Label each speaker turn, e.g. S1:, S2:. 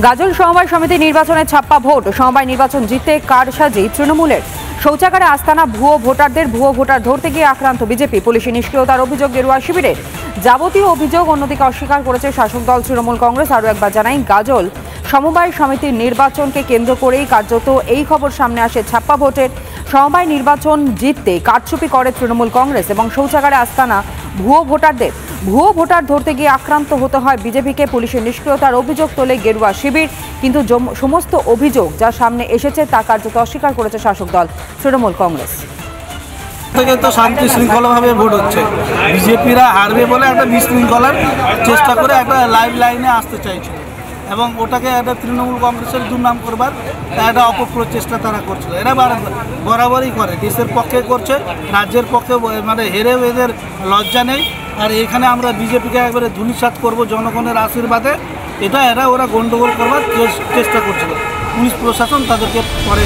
S1: গাজল সমবায় সমিতি নির্বাচনে ছাপ্পা ভোট। সমবায় নির্বাচন জিততে কারসাজি তৃণমূলের। শৌচাগারে আস্তানা ভুয়ো ভোটার ধরতে গিয়ে আক্রান্ত বিজেপি। পুলিশি নিষ্ক্রিয়তার অভিযোগ গেরুয়া শিবিরের। যাবতীয় অভিযোগ অন্যদিকে অস্বীকার করেছে শাসক দল তৃণমূল কংগ্রেস। আরও একবার জানাই, গাজল সমবায় সমিতির নির্বাচনকে কেন্দ্র করেই কার্যত এই খবর সামনে আসে ছাপ্পা ভোটের। সমবায় নির্বাচন জিততে কারচুপি করে তৃণমূল কংগ্রেস এবং শৌচাগারে আস্তানা ভুয়ো ভোটার ধরতে গিয়ে আক্রান্ত হতে হয় বিজেপিকে। পুলিশের নিষ্ক্রিয়তার অভিযোগ তোলে গেরুয়া শিবির, কিন্তু সমস্ত অভিযোগ যা সামনে এসেছে তা কার্যত অস্বীকার করেছে শাসক দল তৃণমূল কংগ্রেস।
S2: থেকে তো শান্তি শৃঙ্খলাভাবে ভোট হচ্ছে। বিজেপিরা হারবে বলে একটা বিশৃঙ্খলার চেষ্টা করে একটা লাইনে আসতে চাইছিল এবং ওটাকে একটা তৃণমূল কংগ্রেসের দুর্নাম করবার একটা অপপ্রচেষ্টা তারা করছিল। এরা বরাবরই করে, দেশের পক্ষে করছে, রাজ্যের পক্ষে মানে হেরেও এদের লজ্জা নেই। আর এখানে আমরা বিজেপিকে একবারে ধূলিসাৎ করবো জনগণের আশীর্বাদে, ওরা গন্ডগোল করবার চেষ্টা করছিল। পুলিশ প্রশাসন তাদেরকে পরে